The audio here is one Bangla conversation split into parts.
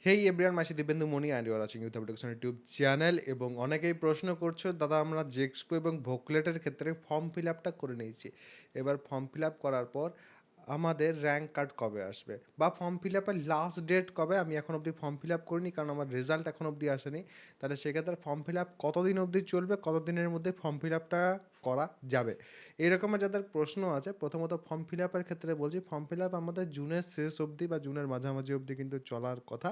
হেই এভরিওয়ান, মাসি Dibyendu Moni and you are watching youth education YouTube channel. এবং অনেকেই প্রশ্ন করছো, দাদা আমরা জেক্সপো এবং ভোকলেটের ক্ষেত্রে ফর্ম ফিল আপটা করে নিয়েছি, এবার ফর্ম ফিল আপ করার পর আমাদের র্যাঙ্ক কার্ড কবে আসবে বা ফর্ম ফিল আপের লাস্ট ডেট কবে? আমি এখন অবধি ফর্ম ফিল আপ করিনি, কারণ আমার রেজাল্ট এখন অবধি আসেনি। তাহলে সেক্ষেত্রে ফর্ম ফিল আপ কতদিন অবধি চলবে, কতদিনের মধ্যে ফর্ম ফিল আপটা করা যাবে, এরকমের যাদের প্রশ্ন আছে, প্রথমত ফর্ম ফিল আপের ক্ষেত্রে বলছি, ফর্ম ফিল আপ আমাদের জুনের শেষ অবধি বা জুনের মাঝামাঝি অবধি কিন্তু চলার কথা।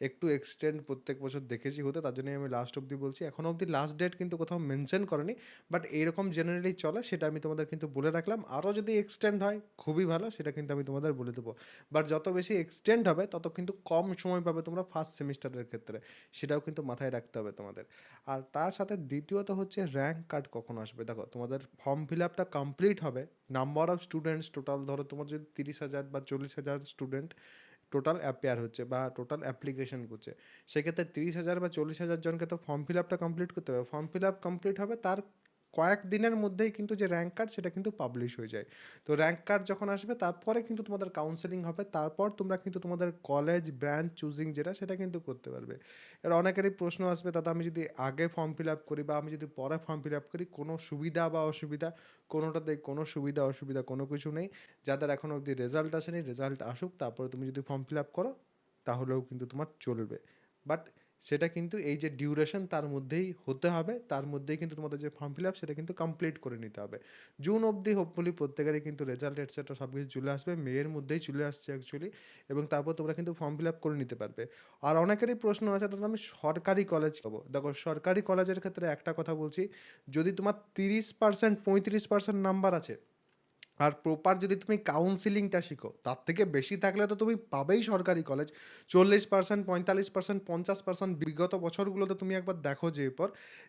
একটু এক্সটেন্ড প্রত্যেক বছর দেখেছি হতে, তার জন্যই আমি লাস্ট অবধি বলছি। এখনও অবধি লাস্ট ডেট কিন্তু কোথাও মেনশন করেনি, বাট এইরকম জেনারেলি চলে, সেটা আমি তোমাদের কিন্তু বলে রাখলাম। আরও যদি এক্সটেন্ড হয় খুবই ভালো, সেটা কিন্তু আমি তোমাদের বলে দেবো। বাট যত বেশি এক্সটেন্ড হবে তত কিন্তু কম সময় পাবে তোমরা ফার্স্ট সেমিস্টারের ক্ষেত্রে, সেটাও কিন্তু মাথায় রাখতে হবে তোমাদের। আর তার সাথে দ্বিতীয়ত হচ্ছে র্যাঙ্ক কার্ড কখন আসবে। দেখো, তোমাদের ফর্ম ফিল আপটা কমপ্লিট হবে, নাম্বার অফ স্টুডেন্টস টোটাল ধরো তোমার যদি 30,000 বা 40,000 স্টুডেন্ট টোটাল অ্যাপেয়ার হচ্ছে বা টোটাল অ্যাপ্লিকেশন করছে, সেক্ষেত্রে 30,000 বা 40,000 জনকে তো ফর্ম ফিল আপটা কমপ্লিট করতে হবে। ফর্ম ফিল আপ কমপ্লিট হবে, তার কয়েক দিনের মধ্যেই কিন্তু যে র্যাঙ্ক কার্ড সেটা কিন্তু পাবলিশ হয়ে যায়। তো র্যাঙ্ক কার্ড যখন আসবে তারপরে কিন্তু তোমাদের কাউন্সেলিং হবে, তারপর তোমরা কিন্তু তোমাদের কলেজ ব্রাঞ্চ চুজিং যেটা সেটা কিন্তু করতে পারবে। এর অনেকেরই প্রশ্ন আসবে, দাদা আমি যদি আগে ফর্ম ফিল আপ করি বা আমি যদি পরে ফর্ম ফিল আপ করি, কোনো সুবিধা বা অসুবিধা? কোনোটাতে কোনো সুবিধা অসুবিধা কোনো কিছু নেই। যাদের এখনও অবধি রেজাল্ট আসেনি, রেজাল্ট আসুক, তারপরে তুমি যদি ফর্ম ফিল আপ করো তাহলেও কিন্তু তোমার চলবে। বাট সেটা কিন্তু এই যে ডিউরেশন তার মধ্যেই হতে হবে, তার মধ্যেই কিন্তু তোমাদের যে ফর্ম ফিল আপ সেটা কিন্তু কমপ্লিট করে নিতে হবে। জুন অবধি হোপফুলি প্রত্যেকেরই কিন্তু রেজাল্ট এটসেট্রা সব কিছু চলে আসবে, মেয়ের মধ্যেই চলে আসছে অ্যাকচুয়ালি। এবং তারপর তোমরা কিন্তু ফর্ম ফিল আপ করে নিতে পারবে। আর অনেকেরই প্রশ্ন আছে, দাদা আমি সরকারি কলেজ পাবো। দেখো, সরকারি কলেজের ক্ষেত্রে একটা কথা বলছি, যদি তোমার 30% 35% নাম্বার আছে আর প্রপার যদি তুমি কাউন্সিলিংটা শিখো, তার থেকে বেশি থাকলে তো তুমি পাবেই সরকারি কলেজ। 40%, 45%, 50% বিগত বছরগুলোতে তুমি একবার দেখো যে এরপর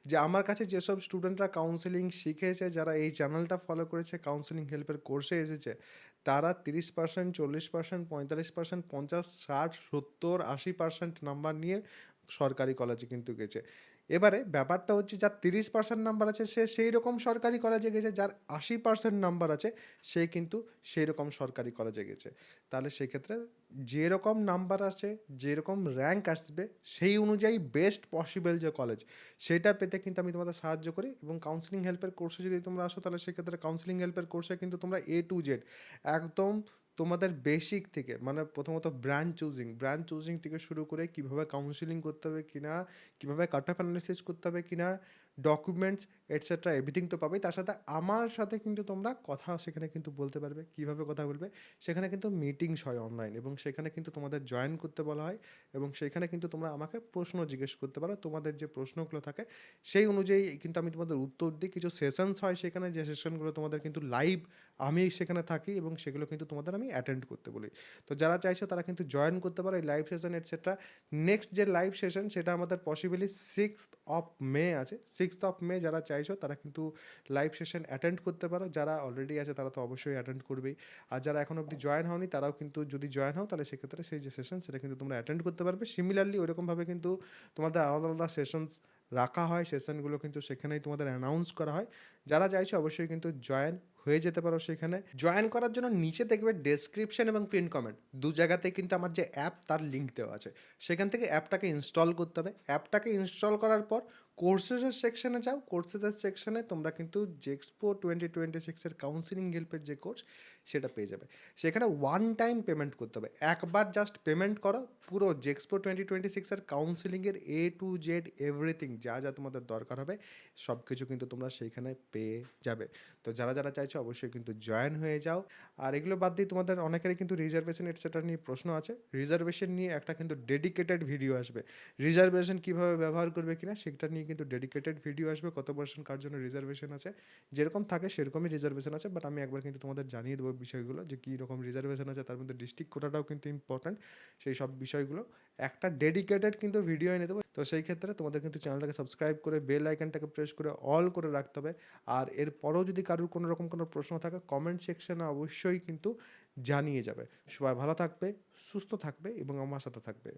যে আমার কাছে যেসব স্টুডেন্টরা কাউন্সিলিং শিখেছে, যারা এই চ্যানেলটা ফলো করেছে, কাউন্সিলিং হেল্পের কোর্সে এসেছে, তারা 30%, 40%, 45%, 50, 60, 70, 80% নাম্বার নিয়ে সরকারি কলেজে কিন্তু গেছে। এবারে ব্যাপারটা হচ্ছে, যার 30% নাম্বার আছে সে সেই রকম সরকারি কলেজে গেছে, যার 80% নাম্বার আছে সে কিন্তু সেই রকম সরকারি কলেজে গেছে। তাহলে সেক্ষেত্রে যেরকম নাম্বার আছে, যেরকম র্যাঙ্ক আসবে, সেই অনুযায়ী বেস্ট পসিবল যে কলেজ সেটা পেতে কিন্তু আমি তোমাদের সাহায্য করি। এবং কাউন্সিলিং হেল্পের কোর্সে যদি তোমরা আসো, তাহলে সেক্ষেত্রে কাউন্সিলিং হেল্পের কোর্সে কিন্তু তোমরা A to Z একদম তোমাদের বেসিক থেকে, মানে প্রথমত ব্রাঞ্চ চুজিং থেকে শুরু করে কীভাবে কাউন্সিলিং করতে হবে কিনা, কীভাবে কাট অফ অ্যানালিসিস করতে হবে কিনা, ডকুমেন্টস এটসেট্রা এভরিথিং তো পাবেই। তার সাথে আমার সাথে কিন্তু তোমরা কথা সেখানে কিন্তু বলতে পারবে। কীভাবে কথা বলবে? সেখানে কিন্তু মিটিংস হয় অনলাইন, এবং সেখানে কিন্তু তোমাদের জয়েন করতে বলা হয়, এবং সেখানে কিন্তু তোমরা আমাকে প্রশ্ন জিজ্ঞেস করতে পারো। তোমাদের যে প্রশ্নগুলো থাকে সেই অনুযায়ী কিন্তু আমি তোমাদের উত্তর দিই। কিছু সেশনস হয় সেখানে, যে সেশনগুলো তোমাদের কিন্তু লাইভ আমি সেখানে থাকি, এবং সেগুলো কিন্তু তোমাদের আমি অ্যাটেন্ড করতে বলি। তো যারা চাইছো তারা কিন্তু জয়েন করতে পারো এই লাইভ সেশন এটসেট্রা। নেক্সট যে লাইভ সেশন সেটা আমাদের পসিবলি 6th of May আছে। 6th of May যারা চাইছো তারা কিন্তু লাইভ সেশন অ্যাটেন্ড করতে পারো। যারা অলরেডি আছে তারা তো অবশ্যই অ্যাটেন্ড করবেই। আর যারা এখন অবধি জয়েন হওনি তারাও কিন্তু যদি জয়েন হও, তাহলে সেক্ষেত্রে সেই যে সেশন সেটা কিন্তু তোমরা অ্যাটেন্ড করতে পারবে। সিমিলারলি ওইরকমভাবে কিন্তু তোমাদের আলাদা আলাদা সেশনস রাখা হয়, সেশনগুলো কিন্তু সেখানেই তোমাদের অ্যানাউন্স করা হয়। যারা চাইছো অবশ্যই কিন্তু জয়েন হয়ে যেতে পারো। সেখানে জয়েন করার জন্য নিচে দেখবে ডেসক্রিপশন এবং পিন কমেন্ট দু জায়গাতেই কিন্তু আমার যে অ্যাপ তার লিঙ্ক দেওয়া আছে। সেখান থেকে অ্যাপটাকে ইনস্টল করতে হবে। অ্যাপটাকে ইনস্টল করার পর কোর্সেসের সেকশনে যাও। কোর্সেসের সেকশনে তোমরা কিন্তু জেক্সপো 2026-এর কাউন্সিলিং হেল্পের যে কোর্স সেটা পেয়ে যাবে। সেখানে ওয়ান টাইম পেমেন্ট করতে হবে, একবার জাস্ট পেমেন্ট করো, পুরো জেক্সপো 2026-এর কাউন্সিলিংয়ের A to Z এভরিথিং যা যা তোমাদের দরকার হবে সব কিছু কিন্তু তোমরা সেইখানে পেয়ে যাবে। তো যারা যারা চাইছো অবশ্যই কিন্তু জয়েন হয়ে যাও। আর এগুলো বাদ দিয়ে তোমাদের অনেকেরই কিন্তু রিজার্ভেশন এটসেট্রা নিয়ে প্রশ্ন আছে। রিজার্ভেশন নিয়ে একটা কিন্তু ডেডিকেটেড ভিডিও আসবে। রিজার্ভেশন কীভাবে ব্যবহার করবে কিনা সেটা নিয়ে কিন্তু ডেডিকেটেড ভিডিও আসবে। কত পার্সেন্ট কার জন্য রিজার্ভেশন আছে, যেরকম থাকে সেরকমই রিজার্ভেশন আছে। বাট আমি একবার কিন্তু তোমাদের জানিয়ে দেবো বিষয়গুলো, যে কী রকম রিজার্ভেশন আছে। তার মধ্যে ডিস্ট্রিক্ট কোটাটাও কিন্তু ইম্পর্ট্যান্ট। সেই সব বিষয়গুলো একটা ডেডিকেটেড কিন্তু ভিডিও এনে দেবো। তো সেই ক্ষেত্রে তোমাদের কিন্তু চ্যানেলটাকে সাবস্ক্রাইব করে বেল আইকনটাকে প্রেস করে অল করে রাখতে হবে। আর এরপরেও যদি কারোর কোনো রকম কোনো প্রশ্ন থাকে কমেন্ট সেকশনে অবশ্যই কিন্তু জানিয়ে যাবে। সবাই ভালো থাকবে, সুস্থ থাকবে এবং আমার সাথে থাকবে।